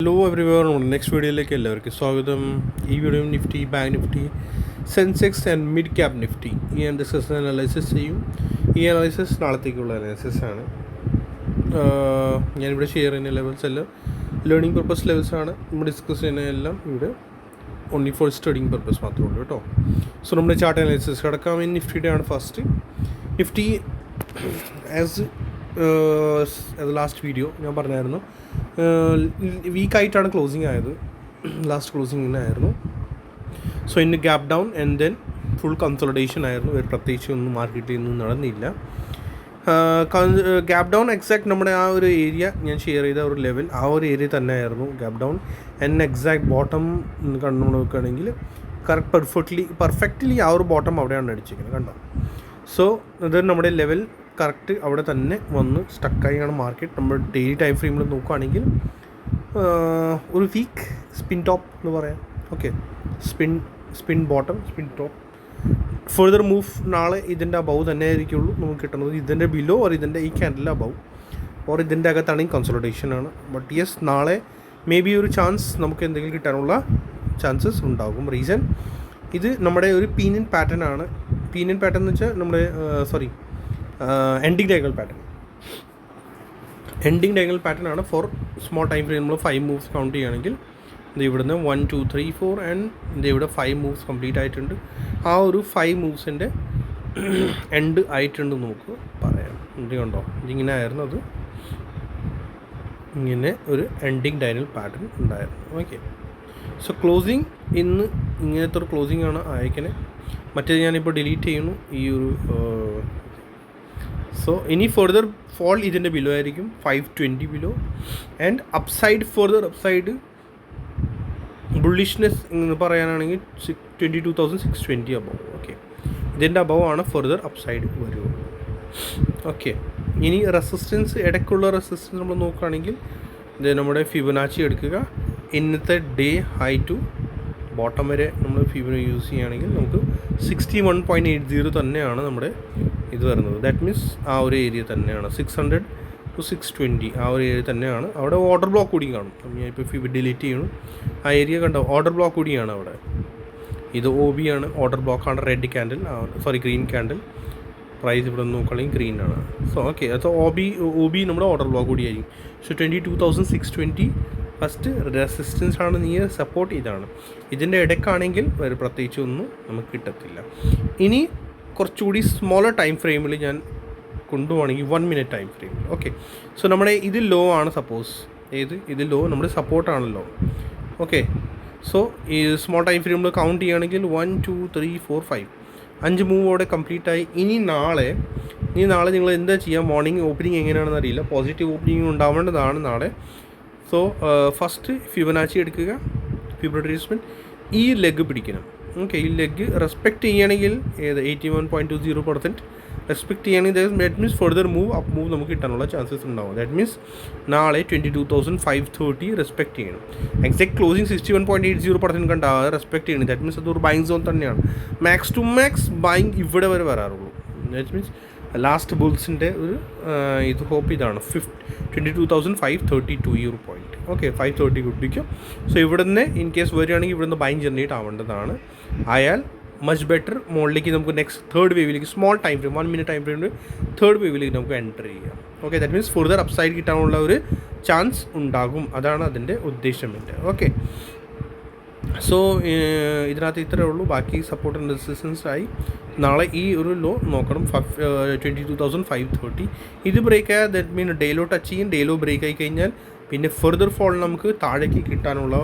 Hello everyone, next വീഡിയോയിലേക്ക് എല്ലാവർക്കും സ്വാഗതം. ഈ video Nifty, bank Nifty, Sensex and mid cap Nifty ഈ ഡിസ്കസ് അനാലിസിസ് ചെയ്യും. ഈ അനാലിസിസ് നാളത്തേക്കുള്ള അനാലിസിസ് ആണ്. ഞാനിവിടെ ഷെയർ ചെയ്യുന്ന ലെവൽസ് എല്ലാം ലേണിംഗ് പർപ്പസ് ലെവൽസ് ആണ്. നമ്മൾ ഡിസ്കസ് ചെയ്യുന്ന എല്ലാം ഇവിടെ ഓൺലി ഫോർ സ്റ്റഡിങ് പർപ്പസ് മാത്രമേ ഉള്ളൂ കേട്ടോ. സോ നമ്മുടെ ചാർട്ട് അനാലിസിസ് കിടക്കാം. നിഫ്റ്റിയുടെ ആണ് first. Nifty as last video ഞാൻ പറഞ്ഞായിരുന്നു, വീക്കായിട്ടാണ് ക്ലോസിങ് ആയത്. ലാസ്റ്റ് ക്ലോസിങ്ങിനായിരുന്നു. സോ ഇന്ന് gap down and then full consolidation ആയിരുന്നു. ഒരു പ്രത്യേകിച്ച് ഒന്നും മാർക്കറ്റിൽ ഒന്നും നടന്നില്ല. ഗ്യാപ്പ് ഡൗൺ എക്സാക്ട് നമ്മുടെ ആ ഒരു ഏരിയ ഞാൻ ഷെയർ ചെയ്ത ഒരു ലെവൽ, ആ ഒരു ഏരിയ തന്നെ ആയിരുന്നു gap down. And exact bottom കണ്ടു നോക്കുകയാണെങ്കിൽ പെർഫെക്റ്റ്ലി ആ ഒരു ബോട്ടം അവിടെയാണ് അടിച്ചിരിക്കുന്നത്, കണ്ടോ. സോ ഇത് നമ്മുടെ ലെവൽ കറക്റ്റ് അവിടെ തന്നെ വന്ന് സ്റ്റക്കായാണ് മാർക്കറ്റ്. നമ്മൾ ഡെയിലി ടൈം ഫ്രെയിമിൽ നോക്കുകയാണെങ്കിൽ ഒരു വീക്ക് സ്പിൻ ടോപ്പ് എന്ന് പറയാം. Okay, spin bottom, spin top. Further move നാളെ ഇതിൻ്റെ അബവ് തന്നെ ആയിരിക്കുള്ളൂ നമുക്ക് കിട്ടുന്നത്. ഇതിൻ്റെ ബിലോ ഓർ ഇതിൻ്റെ ഈ ക്യാൻഡലിൻ്റെ അബവ് ഓർ ഇതിൻ്റെ അകത്താണെങ്കിൽ കൺസോളിഡേഷനാണ്. ബട്ട് യെസ്, നാളെ മേ ബി ഒരു ചാൻസ് നമുക്ക് എന്തെങ്കിലും കിട്ടാനുള്ള ചാൻസസ് ഉണ്ടാകും. റീസൺ ഇത് നമ്മുടെ ഒരു പീനിയൻ പാറ്റേൺ ആണ്. പീനിയൻ പാറ്റേൺ എന്ന് വെച്ചാൽ നമ്മുടെ ending diagonal pattern. Ending diagonal pattern ആണ് ഫോർ സ്മോൾ ടൈം ഫ്രെയിം. നമ്മൾ 5 മൂവ്സ് കൗണ്ട് ചെയ്യുകയാണെങ്കിൽ ഇത് ഇവിടുന്ന് 1 2 3 4 ആൻഡ് ഇത് ഇവിടെ 5 മൂവ്സ് കംപ്ലീറ്റ് ആയിട്ടുണ്ട്. ആ ഒരു 5 മൂവ്സിൻ്റെ എൻഡ് ആയിട്ടുണ്ട് നമുക്ക് പറയാം. ഇത് കണ്ടോ, ഇതിങ്ങനെ ആയിരുന്നു. അത് ഇങ്ങനെ ഒരു എൻഡിങ് ഡയഗണൽ പാറ്റേൺ ഉണ്ടായിരുന്നു. ഓക്കെ, സോ ക്ലോസിങ് ഇന്ന് ഇങ്ങനത്തെ ഒരു ക്ലോസിംഗ് ആണ് അയക്കണേ. മറ്റേത് ഞാനിപ്പോൾ ഡിലീറ്റ് ചെയ്യുന്നു ഈ ഒരു. സോ ഇനി ഫർദർ ഫോൾ ഇതിൻ്റെ ബിലോ ആയിരിക്കും 520 below. And further upside bullishness എന്ന് പറയാനാണെങ്കിൽ 22,620 അബവ്. ഓക്കെ, ഇതിൻ്റെ അബവാണ് ഫർദർ അപ്സൈഡ് വരുക. ഓക്കെ, ഇനി റെസിസ്റ്റൻസ്, ഇടയ്ക്കുള്ള റെസിസ്റ്റൻസ് നമ്മൾ നോക്കുകയാണെങ്കിൽ ഇത് നമ്മുടെ ഫിബൊനാച്ചി എടുക്കുക. ഇന്നത്തെ ഡേ ഹൈ ടു ബോട്ടം വരെ നമ്മൾ ഫിബൊനാച്ചി യൂസ് ചെയ്യുകയാണെങ്കിൽ നമുക്ക് 61.80 തന്നെയാണ് നമ്മുടെ ഇത് വരുന്നത്. ദാറ്റ് മീൻസ് ആ ഒരു ഏരിയ തന്നെയാണ് 600 to 620 ആ ഒരു ഏരിയ തന്നെയാണ്. അവിടെ ഓർഡർ ബ്ലോക്ക് കൂടി കാണും. ഞാൻ ഇപ്പോൾ ഫിബ് ഡിലീറ്റ് ചെയ്യണം. ആ ഏരിയ കണ്ടോ, ഓർഡർ ബ്ലോക്ക് കൂടിയാണ് അവിടെ. ഇത് OB ആണ്, ഓർഡർ ബ്ലോക്കാണ്. Red candle, green candle. Price ഇവിടെ നോക്കുകയാണെങ്കിൽ ഗ്രീൻ ആണ്. സോ ഓക്കെ, അത് OB നമ്മുടെ ഓർഡർ ബ്ലോക്ക് കൂടിയായിരിക്കും. സോ 22,620 ഫസ്റ്റ് റെസിസ്റ്റൻസ് ആണ്. നീ സപ്പോർട്ട് ഇതാണ്. ഇതിൻ്റെ ഇടയ്ക്കാണെങ്കിൽ ഒരു പ്രത്യേകിച്ച് ഒന്നും നമുക്ക് കിട്ടത്തില്ല. ഇനി കുറച്ചുകൂടി സ്മോളർ ടൈം ഫ്രെയിമിൽ ഞാൻ കൊണ്ടുപോകണമെങ്കിൽ 1 മിനിറ്റ് ടൈം ഫ്രെയിമിൽ. ഓക്കെ, സോ നമ്മുടെ ഇത് ലോ ആണ്. സപ്പോസ് ഇത് ലോ നമ്മുടെ സപ്പോർട്ടാണല്ലോ. ഓക്കെ, സോ ഈ സ്മോൾ ടൈം ഫ്രെയിമിൽ കൗണ്ട് ചെയ്യുകയാണെങ്കിൽ 1 2 3 4 5 5 മൂവോടെ കംപ്ലീറ്റ് ആയി. ഇനി നാളെ നിങ്ങൾ എന്താ ചെയ്യുക? മോർണിംഗ് ഓപ്പണിംഗ് എങ്ങനെയാണെന്ന് അറിയില്ല. പോസിറ്റീവ് ഓപ്പണിംഗ് ഉണ്ടാവേണ്ടതാണ് നാളെ. സോ ഫസ്റ്റ് ഫിബൊനാച്ചി എടുക്കുക, ഫിബ്രവരി ട്രീറ്റ്മെൻറ്റ്. ഈ ലെഗ് പിടിക്കണം. ഓക്കെ, ഈ ലെഗ് റെസ്പെക്റ്റ് ചെയ്യുകയാണെങ്കിൽ 81.20% റെസ്പെക്റ്റ് ചെയ്യുകയാണെങ്കിൽ that means further up move നമുക്ക് കിട്ടാനുള്ള ചാൻസസ് ഉണ്ടാവും. ദാറ്റ് മീൻസ് നാളെ 22,530 റെസ്പെക്റ്റ് ചെയ്യണം. എക്സാക്ട് ക്ലോസിങ് 61.80% കണ്ടാൽ റെസ്പെക്റ്റ് ചെയ്യണം. ദാറ്റ് മീൻസ് അതൊരു ബൈങ് സോൺ തന്നെയാണ്. മാക്സ് ടു മാക്സ് ബൈങ് ഇവിടെ വരെ വരാറുള്ളൂ. ദാറ്റ് മീൻസ് ലാസ്റ്റ് ബുൾസിൻ്റെ ഒരു ഇത് ഹോപ്പ് ഇതാണ് 22,532 ഈ ഒരു പോയിന്റ്. ഓക്കെ, 530 കുട്ടിക്കും. സോ ഇവിടുന്ന് ഇൻ കേസ് വരികയാണെങ്കിൽ ഇവിടുന്ന് ബൈങ് ജനറേറ്റ് ആവേണ്ടതാണ്. ആയാൽ മച്ച് ബെറ്റർ മുകളിലേക്ക് നമുക്ക് നെക്സ്റ്റ് തേർഡ് വേവിലേക്ക് small time frame 1 minute time ഫ്രെയിമിൽ തേർഡ് വേവിലേക്ക് നമുക്ക് എൻ്റർ ചെയ്യാം. Okay, that means further upside കിട്ടാനുള്ള ഒരു ചാൻസ് ഉണ്ടാകും. അതാണ് അതിൻ്റെ ഉദ്ദേശം. ഓക്കെ, സോ ഇതിനകത്ത് ഇത്രയേ ഉള്ളൂ. ബാക്കി സപ്പോർട്ട് ആൻഡ് റെസിസ്റ്റൻസ് ആയി. നാളെ ഈ ഒരു ലോ നോക്കണം 22,530. ഇത് ബ്രേക്ക് ആയാൽ ദാറ്റ് മീൻ ഡേലോ ടച്ച് ചെയ്യും. ഡേലോ ബ്രേക്ക് ആയി കഴിഞ്ഞാൽ പിന്നെ ഫർദർ ഫോൾ നമുക്ക് താഴേക്ക് കിട്ടാനുള്ള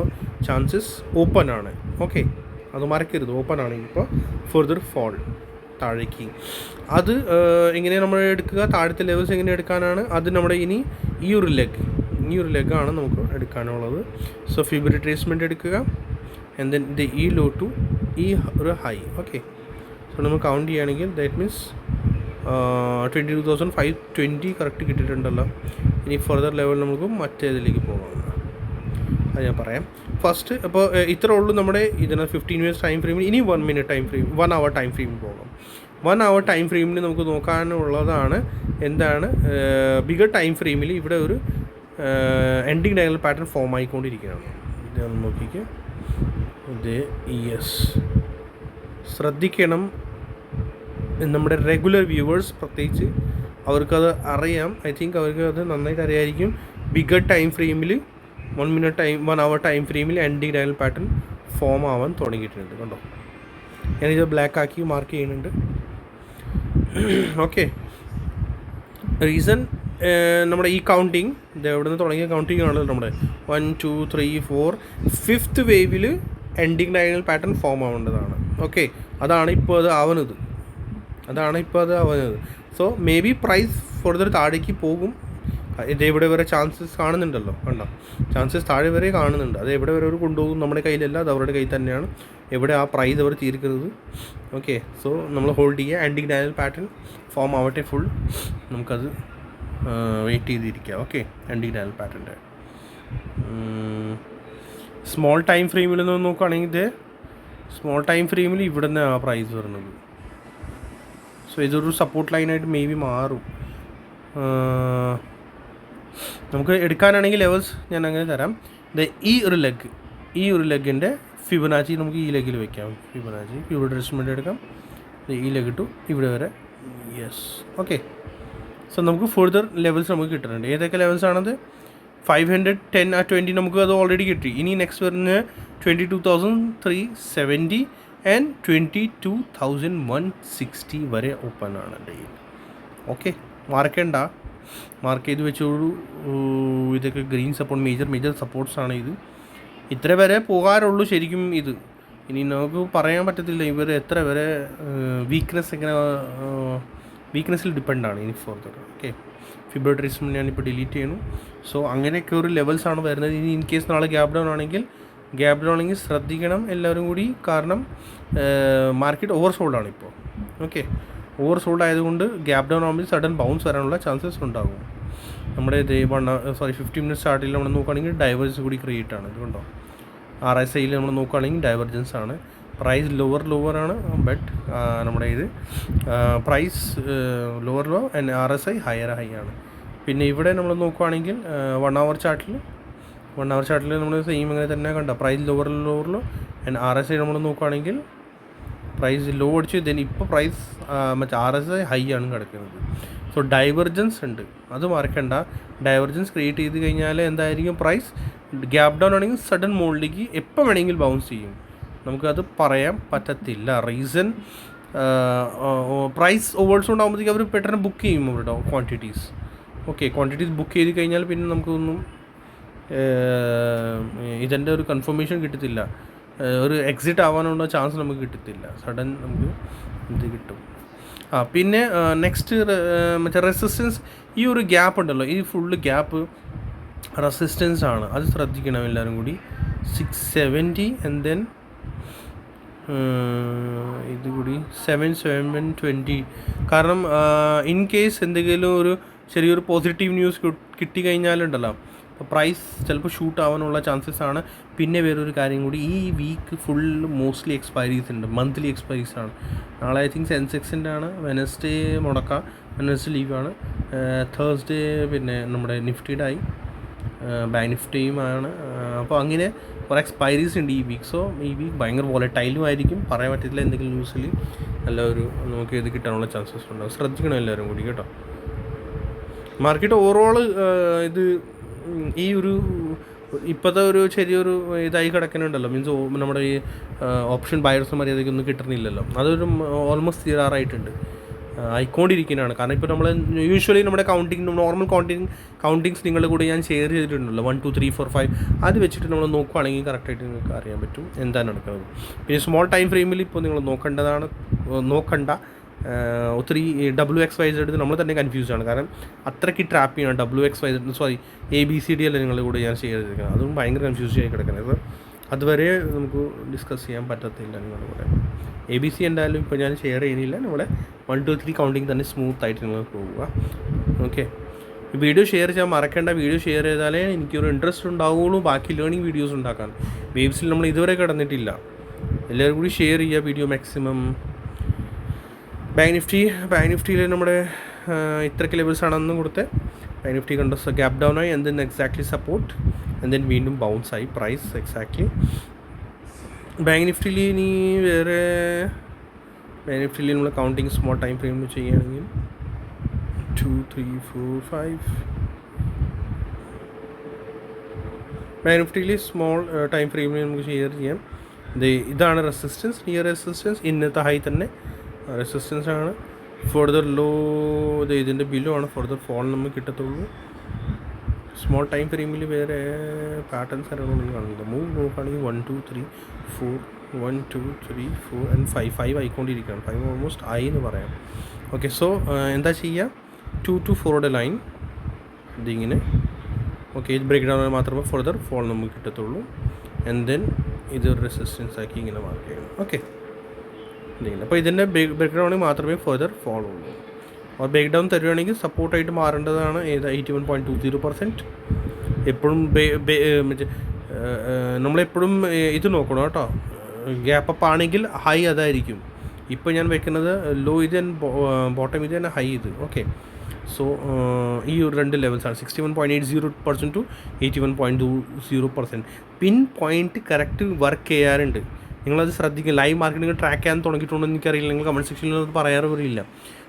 ചാൻസസ് ഓപ്പൺ ആണ്. ഓക്കെ, അത് മറക്കരുത്. ഓപ്പൺ ആണ് ഇപ്പോൾ ഫർദർ ഫോൾ താഴേക്ക്. അത് എങ്ങനെ നമ്മൾ എടുക്കുക? താഴത്തെ ലെവൽസ് എങ്ങനെ എടുക്കാനാണ്? അത് നമ്മുടെ ഇനി ഈ ഒരു ലെഗാണ് നമുക്ക് എടുക്കാനുള്ളത്. സോ ഫിബ്രവരി ട്രേസ്മെൻറ്റ് എടുക്കുക. ആൻഡ് ദെൻ ഇത് ഈ ലോ ടു ഈ ഒരു ഹൈ. ഓക്കെ, സോ നമ്മൾ കൗണ്ട് ചെയ്യുകയാണെങ്കിൽ ദാറ്റ് മീൻസ് 22,520 കറക്റ്റ് കിട്ടിയിട്ടുണ്ടല്ലോ. ഇനി ഫർദർ ലെവൽ നമുക്ക് മറ്റേതിലേക്ക് പോകാം. അത് ഞാൻ പറയാം. ഫസ്റ്റ് അപ്പോൾ ഇത്ര ഉള്ളൂ നമ്മുടെ ഇതിന് 15 മിനിറ്റ്സ് ടൈം ഫ്രെയിമിൽ. ഇനി 1 മിനിറ്റ് ടൈം ഫ്രെയിം, 1 അവർ ടൈം ഫ്രെയിമിൽ പോകാം. 1 അവർ ടൈം ഫ്രെയിമിൽ നമുക്ക് നോക്കാനുള്ളതാണ് എന്താണ് ബിഗർ ടൈം ഫ്രെയിമിൽ ഇവിടെ ഒരു എൻഡിങ് ഡയഗണൽ പാറ്റേൺ ഫോം ആയിക്കൊണ്ടിരിക്കുകയാണ്. ഇത് നോക്കിക്ക്, ഇത് യെസ്, ശ്രദ്ധിക്കണം. നമ്മുടെ റെഗുലർ വ്യൂവേഴ്സ് പ്രത്യേകിച്ച് അവർക്കത് അറിയാം. ഐ തിങ്ക് അവർക്ക് അത് നന്നായിട്ട് അറിയായിരിക്കും. ബിഗർ ടൈം ഫ്രെയിമിൽ 1 hour ടൈം ഫ്രെയിമിൽ എൻഡിങ് ഡയഗണൽ പാറ്റേൺ ഫോം ആവാൻ തുടങ്ങിയിട്ടുണ്ട്. കണ്ടോ, ഞാനിത് ബ്ലാക്ക് ആക്കി മാർക്ക് ചെയ്യുന്നുണ്ട്. ഓക്കെ, റീസൺ നമ്മുടെ ഈ കൗണ്ടിങ്, ഇത് എവിടെ നിന്ന് തുടങ്ങിയ കൗണ്ടിങ് ആണല്ലോ നമ്മുടെ 1 2 3 4 5th വേവിൽ എൻഡിങ് ഡയഗണൽ പാറ്റേൺ ഫോം ആവേണ്ടതാണ്. ഓക്കെ, അതാണ് ഇപ്പോൾ അത് ആവുന്നത്. So maybe price further താഴേക്ക് പോകും. ഇത് എവിടെ വരെ ചാൻസസ് കാണുന്നുണ്ടല്ലോ, കണ്ടോ, ചാൻസസ് താഴെ വരെ കാണുന്നുണ്ട്. അത് എവിടെ വരെ അവർ കൊണ്ടുപോകും നമ്മുടെ കയ്യിലല്ല, അത് അവരുടെ കയ്യിൽ തന്നെയാണ്. എവിടെ ആ പ്രൈസ് അവർ തീർക്കുന്നത്. ഓക്കെ, സോ നമ്മൾ ഹോൾഡ് ചെയ്യുക. എൻഡിങ് ഡയഗണൽ പാറ്റേൺ ഫോം ആവട്ടെ ഫുൾ, നമുക്കത് വെയിറ്റ് ചെയ്തിരിക്കുക. ഓക്കെ, എൻഡിങ് ഡയഗണൽ പാറ്റേണിൻ്റെ സ്മോൾ ടൈം ഫ്രെയിമിൽ നിന്ന് നോക്കുകയാണെങ്കിൽ ഇത് സ്മോൾ ടൈം ഫ്രെയിമിൽ ഇവിടെ നിന്ന് ആ പ്രൈസ് വരുന്നത്. സോ ഇതൊരു സപ്പോർട്ട് ലൈനായിട്ട് മേ ബി മാറും. നമുക്ക് എടുക്കാനാണെങ്കിൽ ലെവൽസ് ഞാൻ അങ്ങനെ തരാം. ഈ ഒരു ലെഗിൻ്റെ ഫിബൊനാച്ചി നമുക്ക് ഈ ലെഗിൽ വെക്കാം. ഫിബൊനാച്ചി അഡ്ജസ്റ്റ്മെൻറ്റ് എടുക്കാം. ഈ ലെഗ് ഇട്ടു ഇവിടെ വരെ. Yes, okay. സോ നമുക്ക് ഫർദർ ലെവൽസ് നമുക്ക് കിട്ടുന്നുണ്ട്. ഏതൊക്കെ ലെവൽസ് ആണത്? 510 ആ 20 നമുക്ക് അത് ഓൾറെഡി കിട്ടി. ഇനി നെക്സ്റ്റ് വരുന്ന 22,370 ആൻഡ് 22,160 വരെ ഓപ്പൺ ആണ് ഡെയിലി. ഓക്കെ, മാർക്ക് ചെയ്ത് വെച്ചോളൂ. ഇതൊക്കെ ഗ്രീൻ സപ്പോർട്ട്, മേജർ സപ്പോർട്ട്സ് ആണ്. ഇത്ര വരെ പോകാറുള്ളൂ ശരിക്കും. ഇനി നമുക്ക് പറയാൻ പറ്റത്തില്ല ഇവർ എത്ര വരെ വീക്ക്നെസ്സിൽ ഡിപ്പെൻഡാണ് ഇനി ഫോർദർ. ഓക്കെ, ഫിബർ ട്രേസ്മെൻറ്റ് ഞാനിപ്പോൾ ഡിലീറ്റ് ചെയ്യണം. സോ അങ്ങനെയൊക്കെ ഒരു ലെവൽസാണ് വരുന്നത്. ഇനി ഇൻ കേസ് നാളെ ഗ്യാപ് ഡൗൺ ആണെങ്കിൽ ശ്രദ്ധിക്കണം എല്ലാവരും കൂടി. കാരണം മാർക്കറ്റ് ഓവർ സോൾഡാണ് ഇപ്പോൾ. ഓക്കെ, ഓവർ സോൾഡ് ആയതുകൊണ്ട് ഗ്യാപ് ഡൗൺ ആകുമ്പോൾ സഡൻ ബൗൺസ് വരാനുള്ള ചാൻസസ് ഉണ്ടാകും. നമ്മുടെ 50 മിനിറ്റ്സ് ചാർട്ടിൽ നമ്മൾ നോക്കുകയാണെങ്കിൽ ഡൈവേഴ്സ് കൂടി ക്രിയേറ്റ് ആണ്. ഇതുകൊണ്ടോ RSIയിൽ നമ്മൾ നോക്കുകയാണെങ്കിൽ ഡൈവർജൻസ് ആണ്. പ്രൈസ് ലോവർ ആണ്, ബട്ട് നമ്മുടെ price lower and RSI high ആണ്. പിന്നെ ഇവിടെ നമ്മൾ നോക്കുകയാണെങ്കിൽ 1 hour ചാർട്ടിൽ നമ്മൾ സെയിം അങ്ങനെ തന്നെ കണ്ട പ്രൈസ് ലോവർ ആൻഡ് RSI നമ്മൾ നോക്കുകയാണെങ്കിൽ പ്രൈസ് ലോ അടിച്ചു. ദെൻ ഇപ്പോൾ പ്രൈസ് RSI ഹൈ ആണ് കിടക്കുന്നത്. സോ ഡൈവർജൻസ് ഉണ്ട്, അത് മറക്കണ്ട. ഡൈവർജൻസ് ക്രിയേറ്റ് ചെയ്ത് കഴിഞ്ഞാൽ എന്തായിരിക്കും, പ്രൈസ് ഗ്യാപ് ഡൗൺ ആണെങ്കിൽ സഡൻ മുകളിലേക്ക് എപ്പോൾ വേണമെങ്കിൽ ബൗൺസ് ചെയ്യും. നമുക്കത് പറയാൻ പറ്റത്തില്ല. റീസൺ പ്രൈസ് ഓവേഴ്സ് ഉണ്ടാകുമ്പോഴത്തേക്ക് അവർ പെട്ടെന്ന് ബുക്ക് ചെയ്യും അവരുടെ ക്വാണ്ടിറ്റീസ്. ഓക്കെ, ക്വാണ്ടിറ്റീസ് ബുക്ക് ചെയ്ത് കഴിഞ്ഞാൽ പിന്നെ നമുക്കൊന്നും ഇതിൻ്റെ ഒരു കൺഫർമേഷൻ കിട്ടത്തില്ല. ഒരു എക്സിറ്റ് ആവാനുള്ള ചാൻസ് നമുക്ക് കിട്ടത്തില്ല. സഡൻ നമുക്ക് ഇത് കിട്ടും. പിന്നെ നെക്സ്റ്റ് മറ്റേ റെസിസ്റ്റൻസ്, ഈ ഒരു ഗ്യാപ്പ് ഉണ്ടല്ലോ, ഈ ഫുള്ള് ഗ്യാപ്പ് റെസിസ്റ്റൻസ് ആണ്. അത് ശ്രദ്ധിക്കണം എല്ലാവരും കൂടി. 670 ആൻഡ് ദെൻ ഇത് കൂടി 720. കാരണം ഇൻ കേസ് എന്തെങ്കിലും ഒരു ചെറിയൊരു പോസിറ്റീവ് ന്യൂസ് കിട്ടിക്കഴിഞ്ഞാലുണ്ടല്ലോ, അപ്പോൾ പ്രൈസ് ചിലപ്പോൾ ഷൂട്ട് ആവാനുള്ള ചാൻസസ് ആണ്. പിന്നെ വേറൊരു കാര്യം കൂടി, ഈ വീക്ക് ഫുൾ മോസ്റ്റ്ലി എക്സ്പയറീസ് ഉണ്ട്, മന്ത്ലി എക്സ്പയറീസ് ആണ്. നാളെ ഐ തിങ്ക് സെൻസെക്സിൻ്റെ ആണ്, വെനസ്ഡേ വെനസ്ഡേ ലീവാണ്, തേഴ്സ്ഡേ പിന്നെ നമ്മുടെ നിഫ്റ്റിയുടെ ആയി, ബാങ്ക് നിഫ്റ്റിയും ആണ്. അപ്പോൾ അങ്ങനെ കുറേ എക്സ്പയറീസ് ഉണ്ട് ഈ വീക്ക്. സോ ഈ വീക്ക് ഭയങ്കര വോളറ്റൈലും ആയിരിക്കും, പറയാൻ പറ്റത്തില്ല. എന്തെങ്കിലും ന്യൂസിൽ നല്ല ഒരു നമുക്ക് ഇത് കിട്ടാനുള്ള ചാൻസസ് ഉണ്ടാവും. ശ്രദ്ധിക്കണം എല്ലാവരും കൂടി കേട്ടോ. മാർക്കറ്റ് ഓവറോൾ ഇത് ഈ ഒരു ഇപ്പോഴത്തെ ഒരു ചെറിയൊരു ഇതായി കിടക്കുന്നുണ്ടല്ലോ, മീൻസ് നമ്മുടെ ഈ ഓപ്ഷൻ ബയേഴ്സ് മര്യാദയ്ക്കൊന്നും കിട്ടുന്നില്ലല്ലോ, അതൊരു ഓൾമോസ്റ്റ് തീരാറായിട്ടുണ്ട്, ആയിക്കൊണ്ടിരിക്കുന്നതാണ്. കാരണം ഇപ്പോൾ നമ്മൾ യൂഷ്വലി നമ്മുടെ നോർമൽ കൗണ്ടിങ്സ് നിങ്ങളുടെ കൂടെ ഞാൻ ഷെയർ ചെയ്തിട്ടുണ്ടല്ലോ, 1 2 3 4 5. അത് വെച്ചിട്ട് നമ്മൾ നോക്കുകയാണെങ്കിൽ കറക്റ്റായിട്ട് നിങ്ങൾക്ക് അറിയാൻ പറ്റും എന്താണ് നടക്കുന്നത്. പിന്നെ സ്മോൾ ടൈം ഫ്രെയിമിൽ ഇപ്പോൾ നിങ്ങൾ നോക്കണ്ട. ഒത്തിരി WXYZ നമ്മൾ തന്നെ കൺഫ്യൂസ് ആണ്. കാരണം അത്രയ്ക്ക് ട്രാപ്പ് ചെയ്യണം. WXYZ ABCD അല്ല നിങ്ങളുടെ കൂടെ ഞാൻ ഷെയർ ചെയ്തിരിക്കുന്നത്. അതും ഭയങ്കര കൺഫ്യൂസ് ആയി കിടക്കുന്നത്. അതുവരെ നമുക്ക് ഡിസ്കസ് ചെയ്യാൻ പറ്റത്തില്ല നിങ്ങളുടെ കൂടെ. ABC എന്തായാലും ഇപ്പോൾ ഞാൻ ഷെയർ ചെയ്യുന്നില്ല. നമ്മുടെ 1 2 3 കൗണ്ടിങ് തന്നെ സ്മൂത്തായിട്ട് നിങ്ങൾ പോവുക. ഓക്കെ, വീഡിയോ ഷെയർ ചെയ്യാൻ മറക്കേണ്ട. വീഡിയോ ഷെയർ ചെയ്താലേ എനിക്കൊരു ഇൻട്രസ്റ്റ് ഉണ്ടാവുകയുള്ളൂ ബാക്കി ലേണിംഗ് വീഡിയോസ് ഉണ്ടാക്കാൻ. വേവ്സിൽ നമ്മൾ ഇതുവരെ കിടന്നിട്ടില്ല. എല്ലാവരും കൂടി ഷെയർ ചെയ്യുക വീഡിയോ മാക്സിമം. ബാങ്ക് നിഫ്റ്റിയിൽ നമ്മുടെ ഇത്രയ്ക്ക് ലെവൽസ് ആണെന്നും കൊടുത്ത് ബാങ്ക് നിഫ്റ്റി കണ്ട ഗ്യാപ്പ് ഡൗൺ ആയി and then exactly support and then വീണ്ടും ബൗൺസ് ആയി പ്രൈസ് എക്സാക്ട്ലി. ബാങ്ക് നിഫ്റ്റിയിൽ ഇനി വേറെ ബാങ്ക് നിഫ്റ്റിയിൽ നമ്മൾ കൗണ്ടിങ് സ്മോൾ ടൈം ഫ്രെയിം ചെയ്യുകയാണെങ്കിൽ 2, 3, 4, 5 ബാങ്ക് നിഫ്റ്റിയിൽ സ്മോൾ ടൈം ഫ്രെയിമിൽ നമുക്ക് ചെയ്യാം. ഇതാണ് റെസിസ്റ്റൻസ്, നിയർ റെസിസ്റ്റൻസ് ഇന്നത്തെ ഹൈ തന്നെ റെസിസ്റ്റൻസ് ആണ്. ഫർദർ ലോ ഇതിൻ്റെ ബിലോ ആണ്, ഫർദർ ഫോൾ നമുക്ക് കിട്ടത്തുള്ളൂ. സ്മോൾ ടൈം ഫ്രെയിമിൽ വേറെ പാറ്റേൺസ് ആയിട്ടൊന്നും കാണുന്നില്ല. മൂവ് നോക്കുകയാണെങ്കിൽ 1, 2, 3, 4 1, 2, 3, 4 and 5 ആയിക്കൊണ്ടിരിക്കുകയാണ്. 5 ഓൾമോസ്റ്റ് ആയി എന്ന് പറയാം. ഓക്കെ, സോ എന്താ ചെയ്യുക, 2 to 4 ലൈൻ ഇതിങ്ങനെ ഓക്കെ, ഇത് ബ്രേക്ക് ഡൗൺ മാത്രമേ ഫർദർ ഫോൾ നമുക്ക് കിട്ടത്തുള്ളൂ. ആൻഡ് ദെൻ ഇത് റെസിസ്റ്റൻസ് ആക്കി ഇങ്ങനെ മാർക്ക് ചെയ്യണം. ഓക്കെ, ഇതിങ്ങനെ അപ്പോൾ ഇതിൻ്റെ ബ്രേക്ക് ഡൗണിൽ മാത്രമേ ഫർദർ ഫോൾ ഉള്ളൂ. അപ്പോൾ ബ്രേക്ക് ഡൗൺ തരുവാണെങ്കിൽ സപ്പോർട്ടായിട്ട് മാറേണ്ടതാണ് 81.20%. എപ്പോഴും മറ്റേ നമ്മളെപ്പോഴും ഇത് നോക്കണം കേട്ടോ. ഗ്യാപ്പ് അപ്പ് ആണെങ്കിൽ ഹൈ അതായിരിക്കും. ഇപ്പോൾ ഞാൻ വെക്കുന്നത് ലോ ഇത് ബോട്ടം ഇത് തന്നെ ഹൈ ഇത്. ഓക്കെ, സോ ഈ ഒരു രണ്ട് ലെവൽസാണ് 61.80% to 81.20%. Pin point correct work ചെയ്യാറുണ്ട്. നിങ്ങളത് ശ്രദ്ധിക്കുക. ലൈവ് മാർക്കറ്റിംഗ് ട്രാക്ക് ചെയ്യാൻ തുടങ്ങിയിട്ടുണ്ടോ എന്ന് എനിക്കറിയില്ല. നിങ്ങൾ കമൻറ്റ് സെക്ഷനിൽ അത് പറയാറില്ല.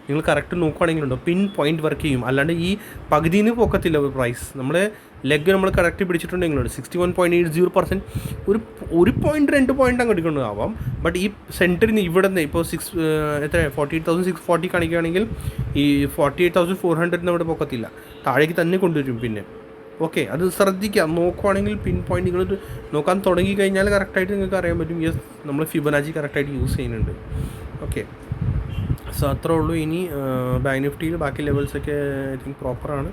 നിങ്ങൾ കറക്റ്റ് നോക്കുകയാണെങ്കിലുണ്ടോ പിൻ പോയിൻറ്റ് വർക്ക് ചെയ്യും. അല്ലാണ്ട് ഈ പകുതിയിൽ നിന്ന് പൊക്കത്തില്ല പ്രൈസ്. നമ്മൾ ലെഗ് നമ്മൾ കറക്റ്റ് പിടിച്ചിട്ടുണ്ടെങ്കിലുണ്ട് 61.80%. ഒരു പോയിൻറ്റ് 2 പോയിൻറ്റ് അങ്ങ് എടുക്കേണ്ടതാവാം. ബട്ട് ഈ സെൻറ്ററിൽ നിന്ന് ഇവിടെ നിന്ന് ഇപ്പോൾ എത്ര 48,640 കാണിക്കുകയാണെങ്കിൽ ഈ 48,400 ഇവിടെ പൊക്കത്തില്ല, താഴേക്ക് തന്നെ കൊണ്ടുവരും പിന്നെ. ഓക്കെ, അത് ശ്രദ്ധിക്കാം. നോക്കുവാണെങ്കിൽ പിൻ പോയിൻറ്റ് നിങ്ങൾ നോക്കാൻ തുടങ്ങി കഴിഞ്ഞാൽ കറക്റ്റായിട്ട് നിങ്ങൾക്ക് അറിയാൻ പറ്റും. യെസ്, നമ്മൾ ഫിബനാച്ചി കറക്റ്റായിട്ട് യൂസ് ചെയ്യുന്നുണ്ട്. ഓക്കെ, സോ അത്രേ ഉള്ളൂ. ഇനി ബാങ്ക് നിഫ്റ്റിയിൽ ബാക്കി ലെവൽസൊക്കെ ഐ തിങ്ക് പ്രോപ്പറാണ്.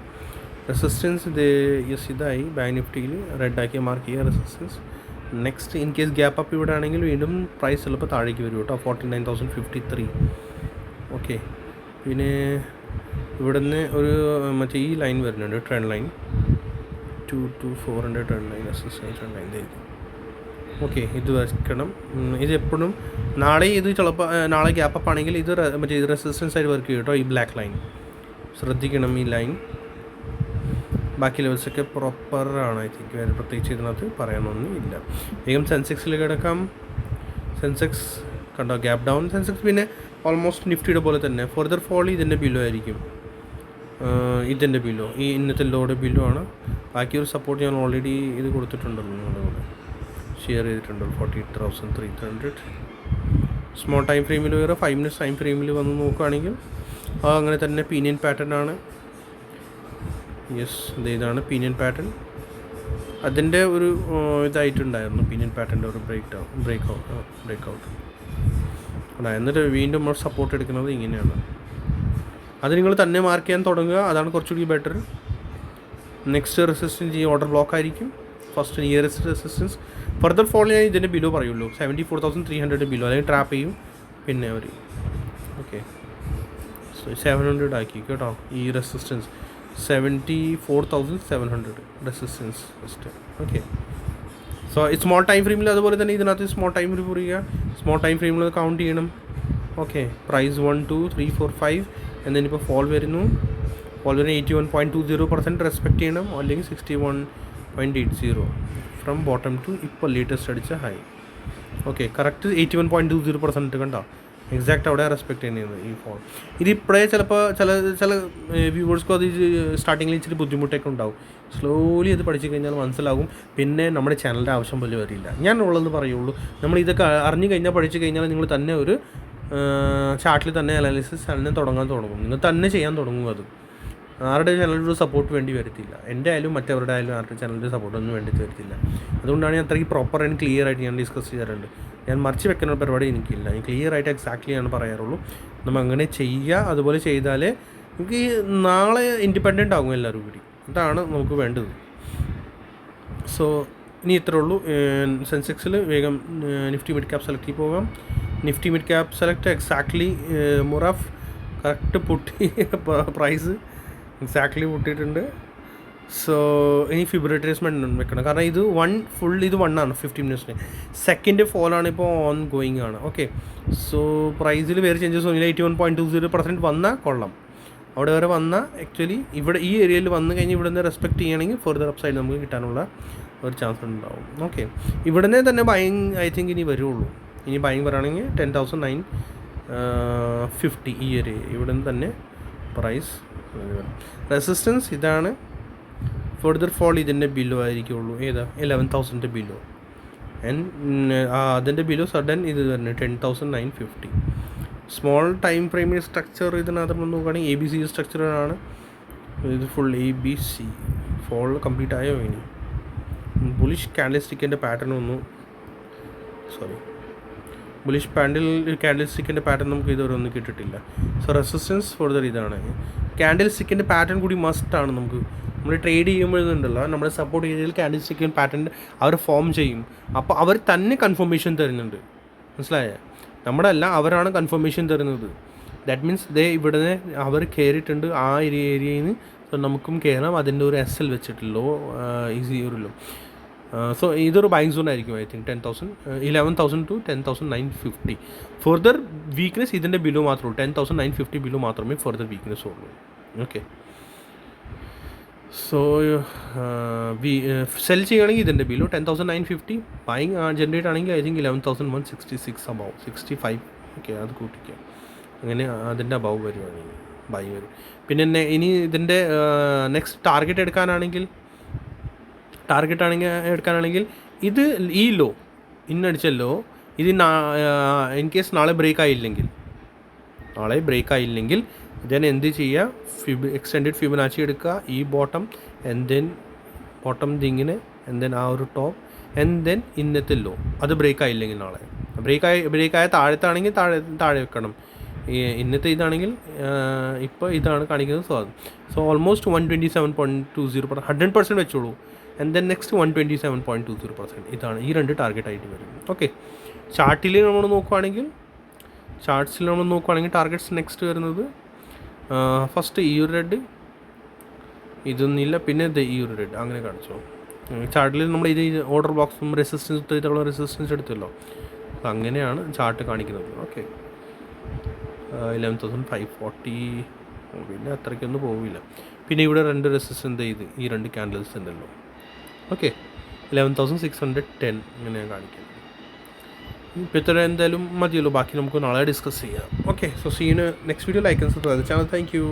റെസിസ്റ്റൻസ് ഇത് യെസ് ഇതായി ബാങ്ക് നിഫ്റ്റിയിൽ റെഡാക്കി മാർക്ക് ചെയ്യുക resistance. Next in case gap up ഇവിടെ ആണെങ്കിൽ വീണ്ടും പ്രൈസ് ചിലപ്പോൾ താഴേക്ക് വരും കേട്ടോ, 49,053. ഓക്കെ, പിന്നെ ഇവിടെ നിന്ന് ഒരു മറ്റേ ഈ ലൈൻ വരുന്നുണ്ട്, trend line 2 to 400 trend line, resistance trend line ഇത്. ഓക്കെ, ഇത് വയ്ക്കണം. ഇത് എപ്പോഴും നാളെ ഇത് ചിലപ്പോൾ നാളെ ഗ്യാപ്പ് അപ്പ് ആണെങ്കിൽ ഇത് മറ്റേ ഇത് റെസിസ്റ്റൻസ് ആയിട്ട് വർക്ക് ചെയ്യും കേട്ടോ. ഈ ബ്ലാക്ക് ലൈൻ ശ്രദ്ധിക്കണം, ഈ ലൈൻ. ബാക്കി ലെവൽസൊക്കെ പ്രോപ്പറാണ്. ഐ തിങ്ക് വേറെ പ്രത്യേകിച്ച് ഇതിനകത്ത് പറയാനൊന്നും ഇല്ല. വേഗം സെൻസെക്സിലേക്ക് കിടക്കാം. സെൻസെക്സ് കണ്ടോ ഗ്യാപ്പ് ഡൗൺ. സെൻസെക്സ് പിന്നെ ഓൾമോസ്റ്റ് നിഫ്റ്റിയുടെ പോലെ തന്നെ ഫർദർ ഫോൾ ഇതിൻ്റെ ബിലോ ആയിരിക്കും. ഇതിൻ്റെ ബിലോ ഈ ഇന്നത്തെ ലോയുടെ ബിലോ ആണ്. ബാക്കി ഒരു സപ്പോർട്ട് ഞാൻ ഓൾറെഡി ഇത് കൊടുത്തിട്ടുണ്ടല്ലോ, നിങ്ങളുടെ കൂടെ ഷെയർ ചെയ്തിട്ടുണ്ടല്ലോ 48,300. സ്മോൾ ടൈം ഫ്രെയിമിൽ വേറെ 5 minutes ടൈം ഫ്രെയിമിൽ വന്ന് നോക്കുകയാണെങ്കിൽ അങ്ങനെ തന്നെ പീനിയൻ പാറ്റേൺ ആണ്. യെസ്, ഇതാണ് പീനിയൻ പാറ്റേൺ. അതിൻ്റെ ഒരു ഇതായിട്ടുണ്ടായിരുന്നു പീനിയൻ പാറ്റേണിൻ്റെ ഒരു ബ്രേക്ക് ഔട്ട്. എന്നിട്ട് വീണ്ടും നമ്മൾ സപ്പോർട്ട് എടുക്കുന്നത് ഇങ്ങനെയാണ്. അത് നിങ്ങൾ തന്നെ മാർക്ക് ചെയ്യാൻ തുടങ്ങുക, അതാണ് കുറച്ചുകൂടി ബെറ്റർ. നെക്സ്റ്റ് റെസിസ്റ്റൻസ് ഈ ഓർഡർ ബ്ലോക്ക് ആയിരിക്കും. First nearest resistance. Further fall ഞാൻ ഇതിൻ്റെ ബിലോ പറയുള്ളൂ, 74,300 ബിലോ, അല്ലെങ്കിൽ ട്രാപ്പ് ചെയ്യും പിന്നെ അവർ. ഓക്കെ, സോ 700 ആക്കി കേട്ടോ ഈ resistance. 74,700 resistance first. Okay, so ഈ സ്മോൾ ടൈം ഫ്രെയിമിൽ അതുപോലെ തന്നെ ഇതിനകത്ത് സ്മോൾ ടൈം ഫ്രെയിം പറയുക. സ്മോൾ ടൈം ഫ്രെയിമിൽ കൗണ്ട് ചെയ്യണം. ഓക്കെ, പ്രൈസ് 1, 2, 3, 4, 5 എന്നിപ്പോൾ ഫോൾ വരുന്നു. ഫോൾ വരുന്ന 81.20% റെസ്പെക്ട് ചെയ്യണം, അല്ലെങ്കിൽ 61.80 ഫ്രം ബോട്ടം ടു ഇപ്പോൾ ലേറ്റസ്റ്റ് അടിച്ച ഹൈ. ഓക്കെ, കറക്റ്റ് 81.20% കണ്ടോ, എക്സാക്റ്റ് അവിടെ റെസ്പെക്ട് ചെയ്യുന്നത് ഈ ഫോൺ. ഇതിപ്പോഴേ ചിലപ്പോൾ ചില വ്യൂവേഴ്സ്ക്കും അത് സ്റ്റാർട്ടിങ്ങിൽ ഇച്ചിരി ബുദ്ധിമുട്ടൊക്കെ ഉണ്ടാവും. സ്ലോലി അത് പഠിച്ചു കഴിഞ്ഞാൽ മനസ്സിലാകും. പിന്നെ നമ്മുടെ ചാനലിൻ്റെ ആവശ്യം പോലും വരില്ല. ഞാൻ ഉള്ളത് പറയുള്ളൂ. നമ്മൾ ഇതൊക്കെ അറിഞ്ഞു കഴിഞ്ഞാൽ പഠിച്ചു കഴിഞ്ഞാൽ നിങ്ങൾ തന്നെ ഒരു ചാർട്ടിൽ തന്നെ അനാലിസിസ് തന്നെ തുടങ്ങാൻ തുടങ്ങും. നിങ്ങൾ തന്നെ ചെയ്യാൻ തുടങ്ങും. അത് ആരുടെ ചാനലിൻ്റെ സപ്പോർട്ട് വേണ്ടി വരത്തില്ല. എൻ്റെ ആയാലും മറ്റവരുടെ ആയാലും ആരുടെ ചാനലിൻ്റെ സപ്പോർട്ടൊന്നും വേണ്ടി വരത്തില്ല. അതുകൊണ്ടാണ് ഞാൻ അത്രയ്ക്ക് പ്രോപ്പർ ആൻഡ് ക്ലിയർ ആയിട്ട് ഞാൻ ഡിസ്കസ് ചെയ്യാറുണ്ട്. ഞാൻ മറിച്ച് വെക്കുന്ന പരിപാടി എനിക്കില്ല. ഞാൻ ക്ലിയർ ആയിട്ട് എക്സാക്ട്ലി ആണ് പറയാറുള്ളൂ. നമ്മൾ അങ്ങനെ ചെയ്യുക. അതുപോലെ ചെയ്താലേ നമുക്ക് നാളെ ഇൻഡിപെൻഡൻ്റ് ആകും എല്ലാവരും കൂടി. ഇതാണ് നമുക്ക് വേണ്ടത്. സോ ഇനി ഇത്രേ ഉള്ളൂ. സെൻസെക്സിൽ വേഗം നിഫ്റ്റി മിഡ് ക്യാപ്പ് സെലക്ട് ചെയ്ത് പോകാം. Nifty mid cap select exactly മുറാഫ് കറക്റ്റ് പൊട്ടി പ്രൈസ് എക്സാക്ട്ലി പൊട്ടിയിട്ടുണ്ട്. സോ ഇനി ഫിബ്രവരി ട്രേസ്മെൻറ്റ് വെക്കണം. കാരണം ഇത് ഇത് 1 ആണ് 15 minutes. സെക്കൻഡ് ഫോളാണ് ഇപ്പോൾ ഓൺ ഗോയിങ് ആണ്. ഓക്കെ, സോ പ്രൈസിൽ വേറെ ചേഞ്ചസ് ഒന്നുമില്ല. 81.20% വന്നാൽ കൊള്ളാം. അവിടെ വരെ വന്നാൽ ആക്ച്വലി ഇവിടെ ഈ ഏരിയയിൽ വന്നു കഴിഞ്ഞ് ഇവിടെ നിന്ന് റെസ്പെക്ട് ചെയ്യുകയാണെങ്കിൽ ഫർദർ അപ്സൈഡ് നമുക്ക് കിട്ടാനുള്ള ഒരു ചാൻസ് ഉണ്ടാവും. ഓക്കെ, ഇവിടെ നിന്ന് തന്നെ ബൈങ് ഐ തിങ്ക് ഇനി വരുള്ളൂ. ഇനി ബൈങ് പറയുകയാണെങ്കിൽ 10,950 ഈ ഏരിയ ഇവിടെ നിന്ന് തന്നെ പ്രൈസ്. റെസിസ്റ്റൻസ് ഇതാണ്. ഫർദർ ഫോൾ ഇതിൻ്റെ ബിലോ ആയിരിക്കുള്ളൂ. ഏതാ 11,000 ബിലോ. ആൻഡ് അതിൻ്റെ ബിലോ സഡൻ ഇത് തന്നെ 10,950. സ്മോൾ ടൈം ഫ്രെയിം സ്ട്രക്ചർ ഇതിനകത്ത് നമ്മൾ നോക്കുകയാണെങ്കിൽ ABC സ്ട്രക്ചറാണ് ഇത്. ഫുൾ ABC ഫോൾ കംപ്ലീറ്റ് ആയോ? ഇനി ബുളിഷ് ക്യാൻഡിൽ സ്റ്റിക്കിൻ്റെ പാറ്റേൺ ബുളിഷ് ക്യാൻഡിൽ സ്റ്റിക്കിൻ്റെ പാറ്റേൺ നമുക്ക് ഇതുവരെ ഒന്നും കിട്ടിയിട്ടില്ല. സോ റെസിസ്റ്റൻസ് ഫർദർ ഇതാണ്. ക്യാൻഡിൽ സ്റ്റിക്കിൻ്റെ പാറ്റേൺ കൂടി മസ്റ്റാണ്. നമ്മൾ ട്രേഡ് ചെയ്യുമ്പോഴുണ്ടല്ലോ നമ്മുടെ സപ്പോർട്ട് ഏരിയയിൽ ക്യാൻഡിൽ സ്റ്റിക്കിൻ്റെ പാറ്റേൺ അവർ ഫോം ചെയ്യും. അപ്പോൾ അവർ തന്നെ കൺഫർമേഷൻ തരുന്നുണ്ട്, മനസ്സിലായേ? നമ്മുടെ അല്ല, അവരാണ് കൺഫർമേഷൻ തരുന്നത്. ദാറ്റ് മീൻസ് ഇവിടെ അവർ കയറിയിട്ടുണ്ട് ആ ഏരിയയിൽ നിന്ന്. സോ നമുക്കും കയറാം. അതിൻ്റെ ഒരു SL വെച്ചിട്ടുള്ളൂ, ഈസി ഒരു ലോ. സോ ഇതൊരു ബൈങ് സോൺ ആയിരിക്കും. I think 11,000 to 10,950. Further weakness ഇതിൻ്റെ ബിലോ മാത്രമേ ഉള്ളൂ. 10,950 ബിലോ മാത്രമേ ഫർദർ വീക്ക്നെസ് ഉള്ളൂ. ഓക്കെ, സോ സെൽ ചെയ്യുകയാണെങ്കിൽ ഇതിൻ്റെ ബിലോ 10,950. ബൈങ് ജനറേറ്റ് ആണെങ്കിൽ ഐ തിങ്ക് 11,166 അബവ് 65. ഓക്കെ, അത് കൂട്ടിക്കുക. അങ്ങനെ അതിൻ്റെ അബവ് വരുവാണെങ്കിൽ ബൈ വരും. പിന്നെ ഇനി ഇതിൻ്റെ നെക്സ്റ്റ് ടാർഗറ്റ് എടുക്കാനാണെങ്കിൽ ഇത് ഈ ലോ ഇന്നടിച്ചല്ലോ. ഇത് ഇൻ കേസ് നാളെ ബ്രേക്ക് ആയില്ലെങ്കിൽ ദെൻ എന്ത് ചെയ്യുക? എക്സ്റ്റെൻഡഡ് ഫിബൊനാച്ചി എടുക്കുക. ഈ ബോട്ടം ആൻഡ് ദെൻ ബോട്ടം ഇതിങ്ങനെ ആൻഡ് ദെൻ ആ ഒരു ടോപ്പ് ആൻഡ് ദെൻ ഇന്നത്തെ ലോ. അത് ബ്രേക്ക് ആയില്ലെങ്കിൽ നാളെ ബ്രേക്കായ താഴത്താണെങ്കിൽ താഴെ വെക്കണം. ഇന്നത്തെ ഇതാണെങ്കിൽ ഇപ്പോൾ ഇതാണ് കാണിക്കുന്നത്. സോ ഓൾമോസ്റ്റ് 127.20 100% വെച്ചോളൂ. And then next 127.20%. ഇതാണ് ഈ രണ്ട് ടാർഗറ്റ് ആയിട്ട് വരും. ഓക്കെ, ചാർട്സിൽ നമ്മൾ നോക്കുകയാണെങ്കിൽ ടാർഗറ്റ്സ് നെക്സ്റ്റ് വരുന്നത് ഫസ്റ്റ് ഈ ഒരു റെഡ്, ഇതൊന്നുമില്ല, പിന്നെ ഈ ഒരു റെഡ്, അങ്ങനെ കാണിച്ചോ. ചാർട്ടിൽ നമ്മൾ ഇത് ഓർഡർ ബോക്സും റെസിസ്റ്റൻസ് എടുത്തല്ലോ. അങ്ങനെയാണ് ചാർട്ട് കാണിക്കുന്നത്. ഓക്കെ, 11,540. പിന്നെ അത്രയ്ക്കൊന്നും പോവില്ല. പിന്നെ ഇവിടെ രണ്ട് റെസിസ്റ്റൻസ് ഈ രണ്ട് ക്യാൻഡിൽസ് ഉണ്ടല്ലോ. ഓക്കെ, 11,610 ഇങ്ങനെയാണ് കാണിക്കുന്നത്. ഇപ്പോൾ ഇത്ര എന്തായാലും മതിയല്ലോ. ബാക്കി നമുക്ക് നാളെ ഡിസ്കസ് ചെയ്യാം. Okay, so see you next video. Like and subscribe channel. Thank U.